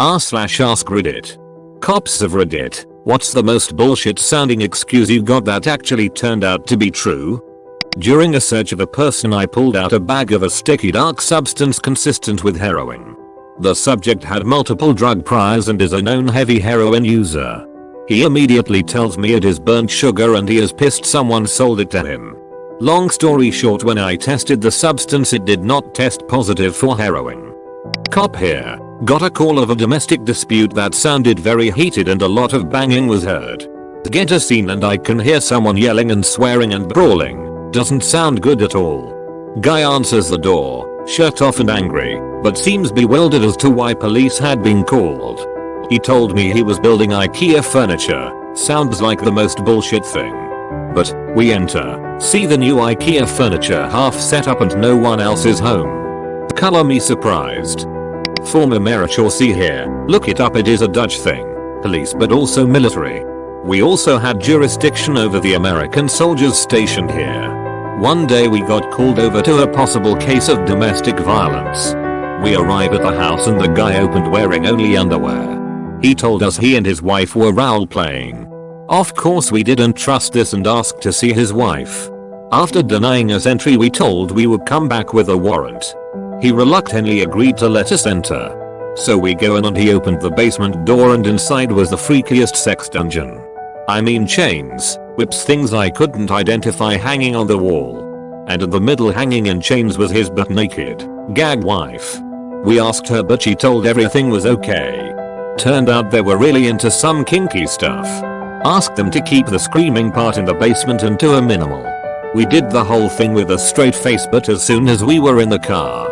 r/askreddit. Cops of Reddit, what's the most bullshit sounding excuse you got that actually turned out to be true? During a search of a person, I pulled out a bag of a sticky dark substance consistent with heroin. The subject had multiple drug priors and is a known heavy heroin user. He immediately tells me it is burnt sugar and he is pissed someone sold it to him. Long story short, when I tested the substance it did not test positive for heroin. Cop here. Got a call of a domestic dispute that sounded very heated and a lot of banging was heard. Get a scene and I can hear someone yelling and swearing and brawling. Doesn't sound good at all. Guy answers the door, shirt off and angry, but seems bewildered as to why police had been called. He told me he was building IKEA furniture. Sounds like the most bullshit thing. But we enter, see the new IKEA furniture half set up and no one else is home. Color me surprised. Former Marichal, see here, look it up, it is a Dutch thing. Police but also military. We also had jurisdiction over the American soldiers stationed here. One day we got called over to a possible case of domestic violence. We arrive at the house and the guy opened wearing only underwear. He told us he and his wife were role playing. Of course we didn't trust this and asked to see his wife. After denying us entry we told we would come back with a warrant. He reluctantly agreed to let us enter. So we go in and he opened the basement door and inside was the freakiest sex dungeon. I mean chains, whips, things I couldn't identify hanging on the wall. And in the middle hanging in chains was his butt naked, gag wife. We asked her but she told everything was okay. Turned out they were really into some kinky stuff. Asked them to keep the screaming part in the basement and to a minimal. We did the whole thing with a straight face, but as soon as we were in the car.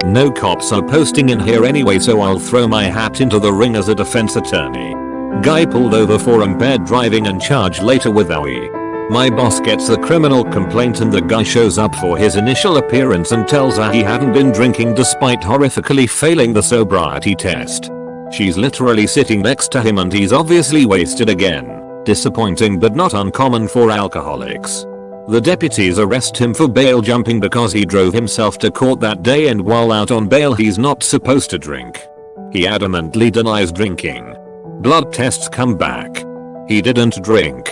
No cops are posting in here anyway, so I'll throw my hat into the ring as a defense attorney. Guy pulled over for impaired driving and charged later with OE. My boss gets the criminal complaint and the guy shows up for his initial appearance and tells her he hadn't been drinking despite horrifically failing the sobriety test. She's literally sitting next to him and he's obviously wasted again. Disappointing but not uncommon for alcoholics. The deputies arrest him for bail jumping because he drove himself to court that day and while out on bail he's not supposed to drink. He adamantly denies drinking. Blood tests come back. He didn't drink.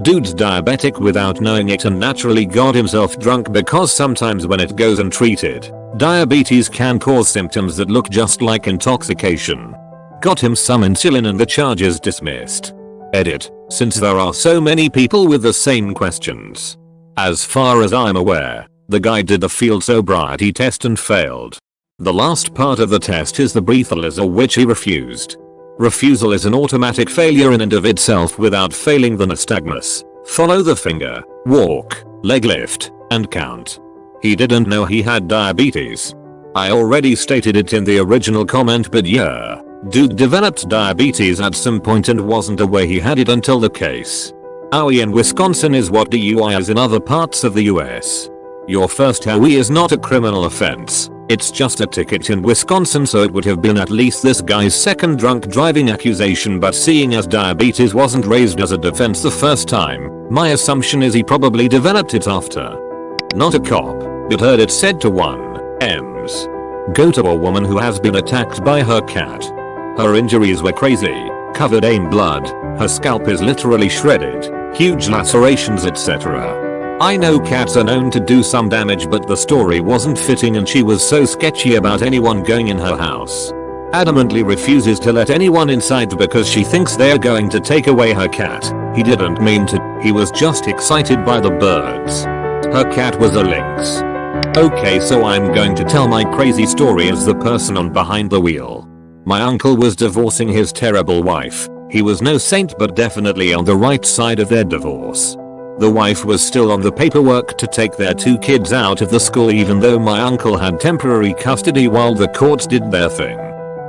Dude's diabetic without knowing it and naturally got himself drunk because sometimes when it goes untreated, diabetes can cause symptoms that look just like intoxication. Got him some insulin and the charge is dismissed. Edit, since there are so many people with the same questions. As far as I'm aware, the guy did the field sobriety test and failed. The last part of the test is the breathalyzer, which he refused. Refusal is an automatic failure in and of itself without failing the nystagmus. Follow the finger, walk, leg lift, and count. He didn't know he had diabetes. I already stated it in the original comment, but yeah, dude developed diabetes at some point and wasn't aware he had it until the case. OE in Wisconsin is what DUI is in other parts of the US. Your first OE is not a criminal offense, it's just a ticket in Wisconsin, so it would have been at least this guy's second drunk driving accusation, but seeing as diabetes wasn't raised as a defense the first time, my assumption is he probably developed it after. Not a cop, but heard it said to one, M's. Go to a woman who has been attacked by her cat. Her injuries were crazy, covered in blood, her scalp is literally shredded, huge lacerations, etc. I know cats are known to do some damage, but the story wasn't fitting and she was so sketchy about anyone going in her house. Adamantly refuses to let anyone inside because she thinks they're going to take away her cat. He didn't mean to, he was just excited by the birds. Her cat was a lynx. Okay, so I'm going to tell my crazy story as the person on behind the wheel. My uncle was divorcing his terrible wife. He was no saint but definitely on the right side of their divorce. The wife was still on the paperwork to take their 2 kids out of the school even though my uncle had temporary custody while the courts did their thing.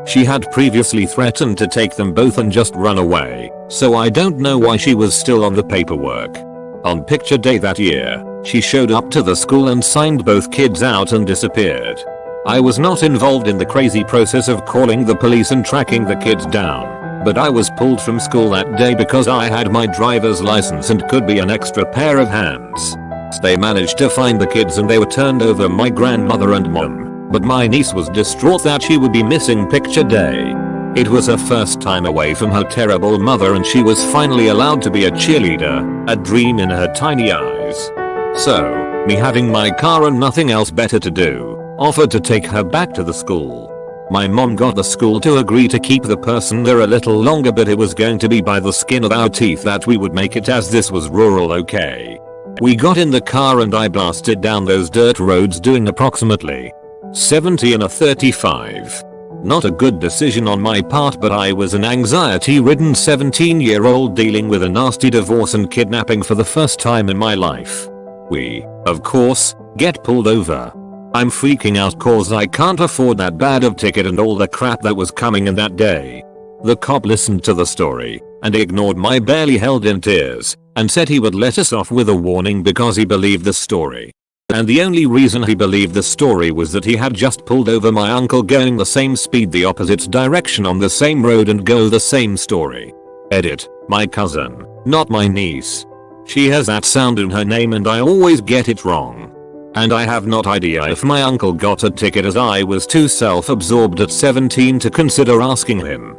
She had previously threatened to take them both and just run away, so I don't know why she was still on the paperwork. On picture day that year, she showed up to the school and signed both kids out and disappeared. I was not involved in the crazy process of calling the police and tracking the kids down. But I was pulled from school that day because I had my driver's license and could be an extra pair of hands. They managed to find the kids and they were turned over my grandmother and mom, but my niece was distraught that she would be missing picture day. It was her first time away from her terrible mother and she was finally allowed to be a cheerleader, a dream in her tiny eyes. So, me having my car and nothing else better to do, offered to take her back to the school. My mom got the school to agree to keep the person there a little longer, but it was going to be by the skin of our teeth that we would make it, as this was rural. Okay. We got in the car and I blasted down those dirt roads doing approximately 70 in a 35. Not a good decision on my part, but I was an anxiety-ridden 17-year-old dealing with a nasty divorce and kidnapping for the first time in my life. We, of course, get pulled over. I'm freaking out cause I can't afford that bad of ticket and all the crap that was coming in that day. The cop listened to the story and ignored my barely held in tears and said he would let us off with a warning because he believed the story. And the only reason he believed the story was that he had just pulled over my uncle going the same speed the opposite direction on the same road and go the same story. Edit, my cousin, not my niece. She has that sound in her name and I always get it wrong. And I have not idea if my uncle got a ticket as I was too self-absorbed at 17 to consider asking him.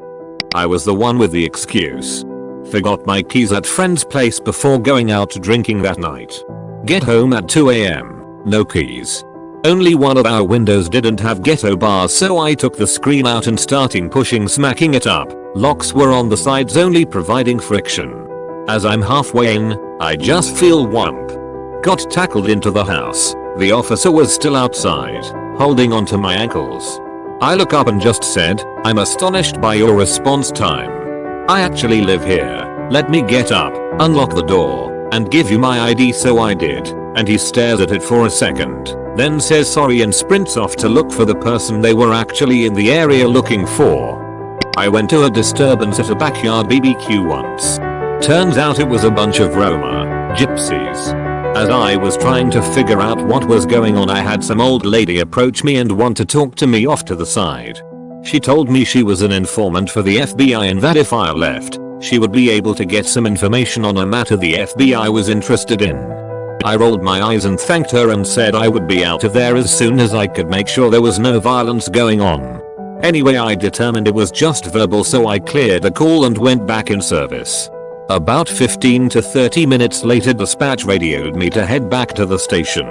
I was the one with the excuse. Forgot my keys at friend's place before going out drinking that night. Get home at 2 AM, no keys. Only one of our windows didn't have ghetto bars, so I took the screen out and starting pushing, smacking it up. Locks were on the sides only providing friction. As I'm halfway in, I just feel whump. Got tackled into the house. The officer was still outside, holding onto my ankles. I look up and just said, "I'm astonished by your response time. I actually live here. Let me get up, unlock the door, and give you my ID." So I did, and he stares at it for a second, then says sorry and sprints off to look for the person they were actually in the area looking for. I went to a disturbance at a backyard BBQ once. Turns out it was a bunch of Roma gypsies. As I was trying to figure out what was going on, I had some old lady approach me and want to talk to me off to the side. She told me she was an informant for the FBI and that if I left, she would be able to get some information on a matter the FBI was interested in. I rolled my eyes and thanked her and said I would be out of there as soon as I could make sure there was no violence going on. Anyway, I determined it was just verbal, so I cleared the call and went back in service. About 15 to 30 minutes later, dispatch radioed me to head back to the station.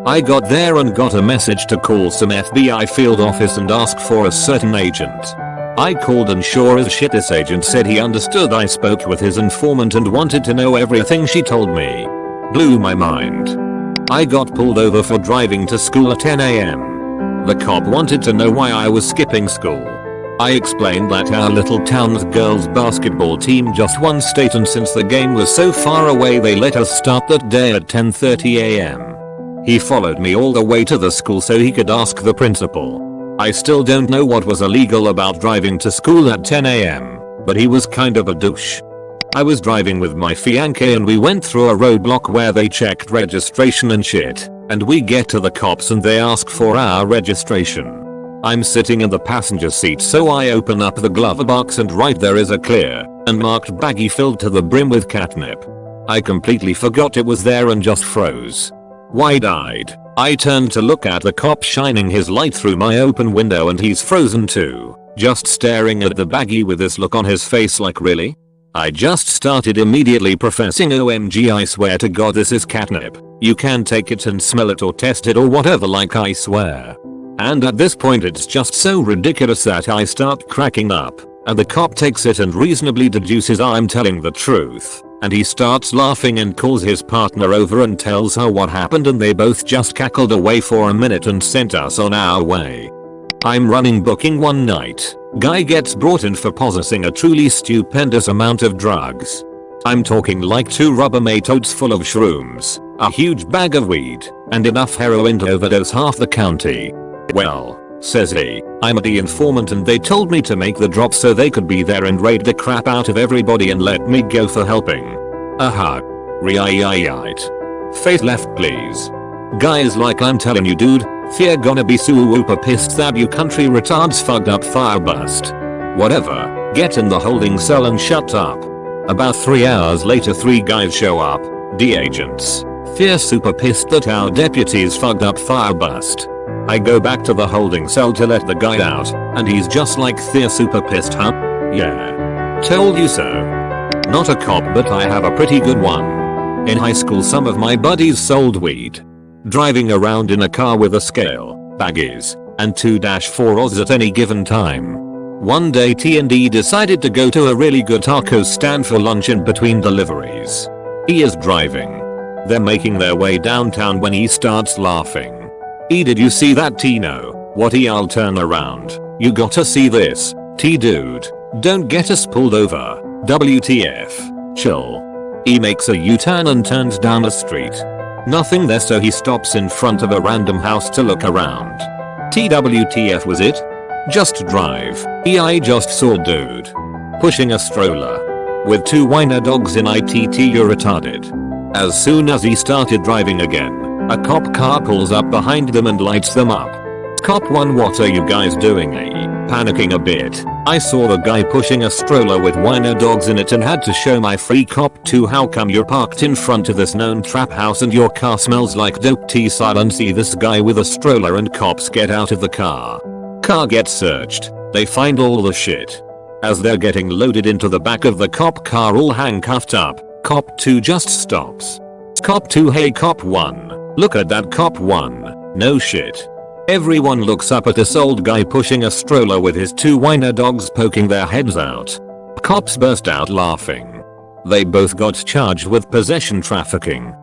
I got there and got a message to call some FBI field office and ask for a certain agent. I called and sure as shit this agent said he understood I spoke with his informant and wanted to know everything she told me. Blew my mind. I got pulled over for driving to school at 10 AM. The cop wanted to know why I was skipping school. I explained that our little town's girls basketball team just won state and since the game was so far away they let us start that day at 10:30 AM. He followed me all the way to the school so he could ask the principal. I still don't know what was illegal about driving to school at 10 AM, but he was kind of a douche. I was driving with my fiancé and we went through a roadblock where they checked registration and shit, and we get to the cops and they ask for our registration. I'm sitting in the passenger seat, so I open up the glove box and right there is a clear and marked baggie filled to the brim with catnip. I completely forgot it was there and just froze. Wide-eyed, I turned to look at the cop shining his light through my open window and he's frozen too, just staring at the baggie with this look on his face like really? I just started immediately professing, "OMG, I swear to God this is catnip. You can take it and smell it or test it or whatever, like I swear." And at this point it's just so ridiculous that I start cracking up, and the cop takes it and reasonably deduces I'm telling the truth, and he starts laughing and calls his partner over and tells her what happened and they both just cackled away for a minute and sent us on our way. I'm running booking one night. Guy gets brought in for possessing a truly stupendous amount of drugs. I'm talking like 2 Rubbermaid totes full of shrooms, a huge bag of weed, and enough heroin to overdose half the county. "Well," says he, "I'm the informant and they told me to make the drop so they could be there and raid the crap out of everybody and let me go for helping." Right. Face left please. Guys, like I'm telling you dude, fear gonna be super pissed that you country retards fucked up fire bust. Whatever, get in the holding cell and shut up. About 3 hours later 3 guys show up, D agents. Fear super pissed that our deputies fucked up fire bust. I go back to the holding cell to let the guy out, and he's just like, "They're super pissed, huh? Yeah. Told you so." Not a cop, but I have a pretty good one. In high school some of my buddies sold weed. Driving around in a car with a scale, baggies, and 2-4 at any given time. One day T&D decided to go to a really good taco stand for lunch in between deliveries. He is driving. They're making their way downtown when he starts laughing. "Did you see that, Tino? What? I'll turn around. You gotta see this, T dude. Don't get us pulled over. WTF. Chill." He makes a U-turn and turns down a street. Nothing there, so he stops in front of a random house to look around. TWTF was it? Just drive. I just saw dude pushing a stroller with 2 wiener dogs in it. You're retarded. As soon as he started driving again, a cop car pulls up behind them and lights them up. Cop 1, what are you guys doing? Panicking a bit. I saw the guy pushing a stroller with wiener dogs in it and had to show my free. Cop 2, how come you're parked in front of this known trap house and your car smells like dope? Silence. See this guy with a stroller and cops get out of the car. Car gets searched. They find all the shit. As they're getting loaded into the back of the cop car all handcuffed up, Cop 2 just stops. Cop 2, hey Cop 1, look at that. Cop 1, no shit. Everyone looks up at this old guy pushing a stroller with his 2 wiener dogs poking their heads out. Cops burst out laughing. They both got charged with possession trafficking.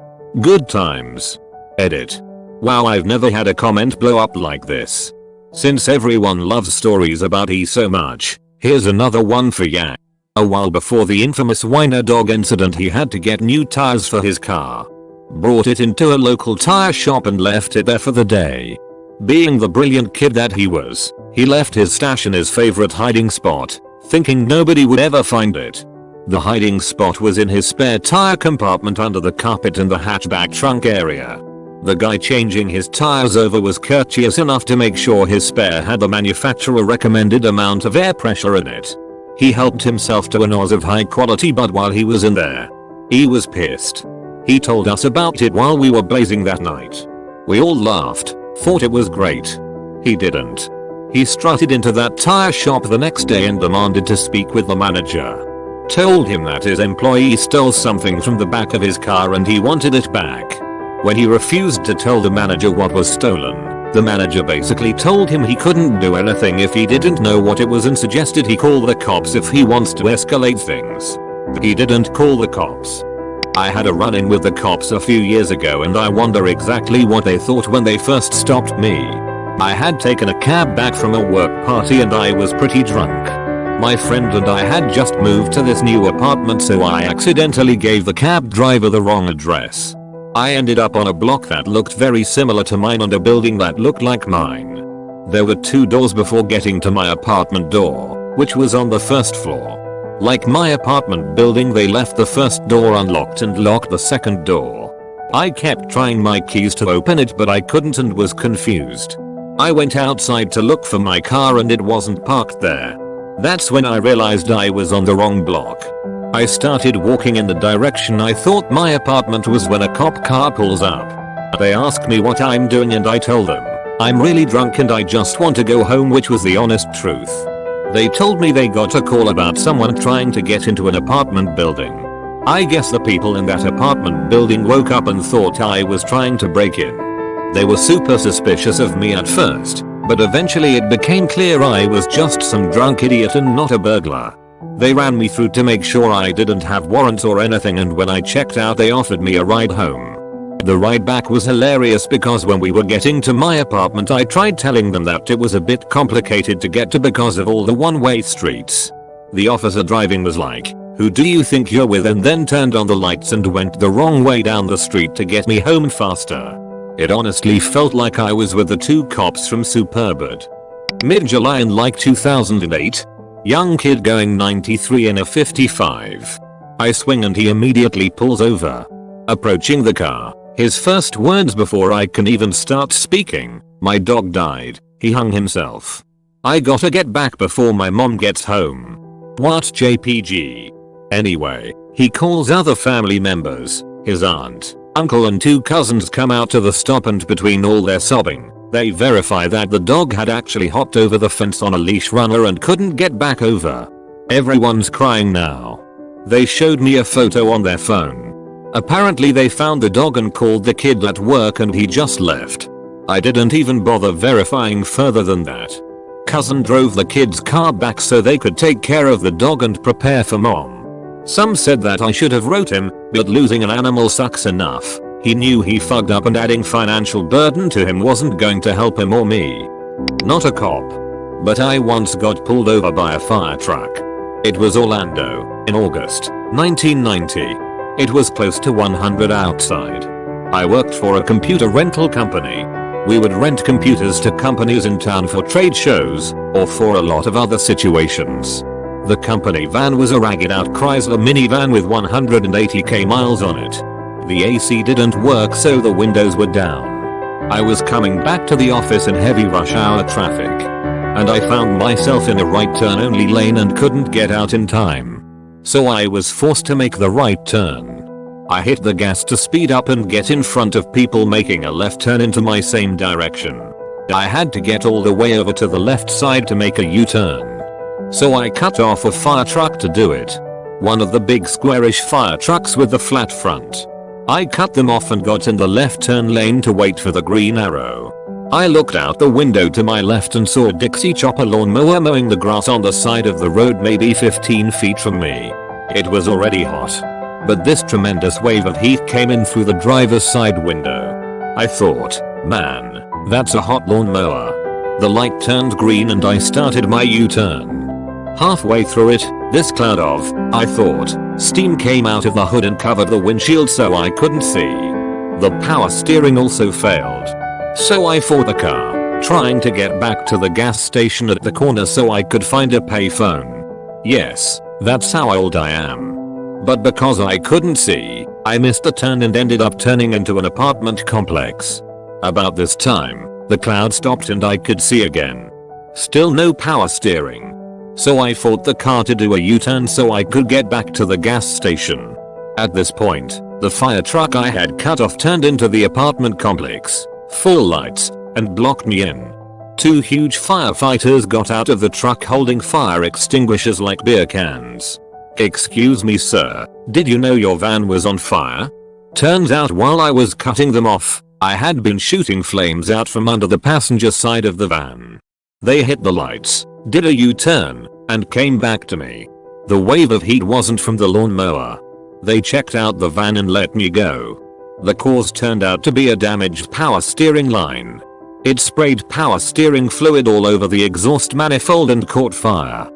Good times. Edit. Wow, I've never had a comment blow up like this. Since everyone loves stories about E so much, here's another one for Yak. A while before the infamous wiener dog incident, he had to get new tires for his car. Brought it into a local tire shop and left it there for the day. Being the brilliant kid that he was, he left his stash in his favorite hiding spot, thinking nobody would ever find it. The hiding spot was in his spare tire compartment under the carpet in the hatchback trunk area. The guy changing his tires over was courteous enough to make sure his spare had the manufacturer recommended amount of air pressure in it. He helped himself to an Oz of high quality bud while he was in there. He was pissed. He told us about it while we were blazing that night. We all laughed, thought it was great. He didn't. He strutted into that tire shop the next day and demanded to speak with the manager. Told him that his employee stole something from the back of his car and he wanted it back. When he refused to tell the manager what was stolen, the manager basically told him he couldn't do anything if he didn't know what it was and suggested he call the cops if he wants to escalate things. He didn't call the cops. I had a run-in with the cops a few years ago and I wonder exactly what they thought when they first stopped me. I had taken a cab back from a work party and I was pretty drunk. My friend and I had just moved to this new apartment, so I accidentally gave the cab driver the wrong address. I ended up on a block that looked very similar to mine and a building that looked like mine. There were 2 doors before getting to my apartment door, which was on the first floor. Like my apartment building, they left the first door unlocked and locked the second door. I kept trying my keys to open it but I couldn't and was confused. I went outside to look for my car and it wasn't parked there. That's when I realized I was on the wrong block. I started walking in the direction I thought my apartment was when a cop car pulls up. They ask me what I'm doing and I tell them I'm really drunk and I just want to go home, which was the honest truth. They told me they got a call about someone trying to get into an apartment building. I guess the people in that apartment building woke up and thought I was trying to break in. They were super suspicious of me at first, but eventually it became clear I was just some drunk idiot and not a burglar. They ran me through to make sure I didn't have warrants or anything, and when I checked out they offered me a ride home. The ride back was hilarious because when we were getting to my apartment I tried telling them that it was a bit complicated to get to because of all the one-way streets. The officer driving was like, "Who do you think you're with?" and then turned on the lights and went the wrong way down the street to get me home faster. It honestly felt like I was with the 2 cops from Superbird. Mid-July in like 2008. Young kid going 93 in a 55. I swing and he immediately pulls over. Approaching the car, his first words before I can even start speaking, "My dog died, he hung himself. I gotta get back before my mom gets home." What JPG? Anyway, he calls other family members. His aunt, uncle and 2 cousins come out to the stop and between all their sobbing, They verify that the dog had actually hopped over the fence on a leash runner and couldn't get back over. Everyone's crying now. They showed me a photo on their phone. Apparently they found the dog and called the kid at work and he just left. I didn't even bother verifying further than that. Cousin drove the kid's car back so they could take care of the dog and prepare for mom. Some said that I should have wrote him, but losing an animal sucks enough. He knew he fucked up and adding financial burden to him wasn't going to help him or me. Not a cop. But I once got pulled over by a fire truck. It was Orlando, in August, 1990. It was close to 100 outside. I worked for a computer rental company. We would rent computers to companies in town for trade shows, or for a lot of other situations. The company van was a ragged out Chrysler minivan with 180k miles on it. The AC didn't work so the windows were down. I was coming back to the office in heavy rush hour traffic. And I found myself in a right turn only lane and couldn't get out in time. So I was forced to make the right turn. I hit the gas to speed up and get in front of people making a left turn into my same direction. I had to get all the way over to the left side to make a U-turn. So I cut off a fire truck to do it. One of the big squarish fire trucks with the flat front. I cut them off and got in the left turn lane to wait for the green arrow. I looked out the window to my left and saw a Dixie chopper lawnmower mowing the grass on the side of the road maybe 15 feet from me. It was already hot. But this tremendous wave of heat came in through the driver's side window. I thought, man, that's a hot lawnmower. The light turned green and I started my U-turn. Halfway through it, this cloud of, I thought, steam came out of the hood and covered the windshield so I couldn't see. The power steering also failed. So I fought the car, trying to get back to the gas station at the corner so I could find a payphone. Yes, that's how old I am. But because I couldn't see, I missed the turn and ended up turning into an apartment complex. About this time, the cloud stopped and I could see again. Still no power steering. So I fought the car to do a U-turn so I could get back to the gas station. At this point, the fire truck I had cut off turned into the apartment complex, full lights, and blocked me in. Two huge firefighters got out of the truck holding fire extinguishers like beer cans. Excuse me sir, did you know your van was on fire? Turns out while I was cutting them off, I had been shooting flames out from under the passenger side of the van. They hit the lights, did a U-turn, and came back to me. The wave of heat wasn't from the lawnmower. They checked out the van and let me go. The cause turned out to be a damaged power steering line. It sprayed power steering fluid all over the exhaust manifold and caught fire.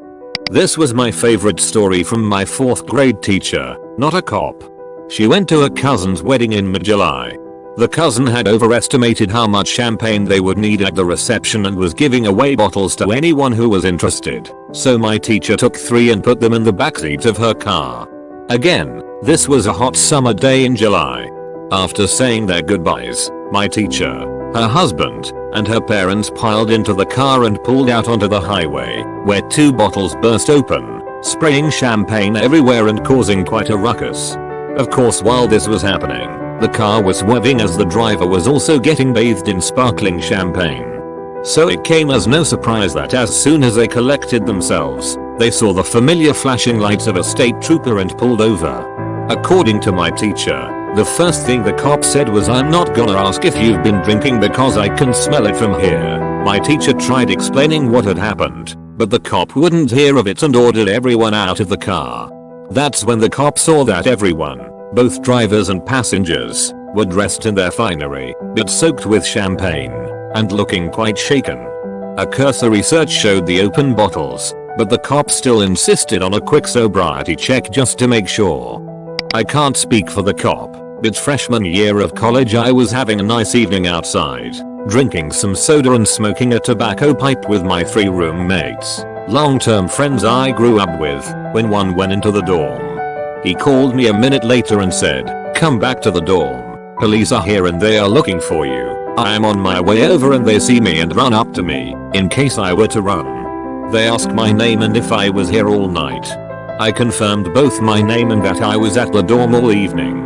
This was my favorite story from my 4th grade teacher, not a cop. She went to a cousin's wedding in mid-July. The cousin had overestimated how much champagne they would need at the reception and was giving away bottles to anyone who was interested. So my teacher took 3 and put them in the backseat of her car. Again, this was a hot summer day in July. After saying their goodbyes, my teacher, her husband, and her parents piled into the car and pulled out onto the highway, where 2 bottles burst open, spraying champagne everywhere and causing quite a ruckus. Of course, while this was happening, the car was swerving as the driver was also getting bathed in sparkling champagne. So it came as no surprise that as soon as they collected themselves, they saw the familiar flashing lights of a state trooper and pulled over. According to my teacher, the first thing the cop said was, "I'm not gonna ask if you've been drinking because I can smell it from here." My teacher tried explaining what had happened, but the cop wouldn't hear of it and ordered everyone out of the car. That's when the cop saw that everyone, both drivers and passengers, were dressed in their finery, but soaked with champagne, and looking quite shaken. A cursory search showed the open bottles, but the cop still insisted on a quick sobriety check just to make sure. I can't speak for the cop, but freshman year of college I was having a nice evening outside, drinking some soda and smoking a tobacco pipe with my 3 roommates, long-term friends I grew up with, when one went into the dorm. He called me a minute later and said, "Come back to the dorm. Police are here and they are looking for you." I am on my way over and they see me and run up to me, in case I were to run. They asked my name and if I was here all night. I confirmed both my name and that I was at the dorm all evening.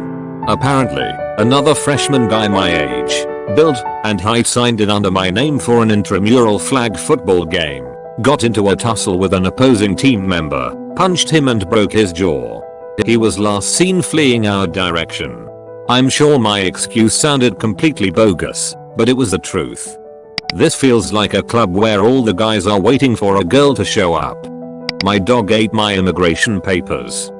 Apparently, another freshman guy my age, built, and height signed in under my name for an intramural flag football game. Got into a tussle with an opposing team member, punched him and broke his jaw. He was last seen fleeing our direction. I'm sure my excuse sounded completely bogus, but it was the truth. This feels like a club where all the guys are waiting for a girl to show up. My dog ate my immigration papers.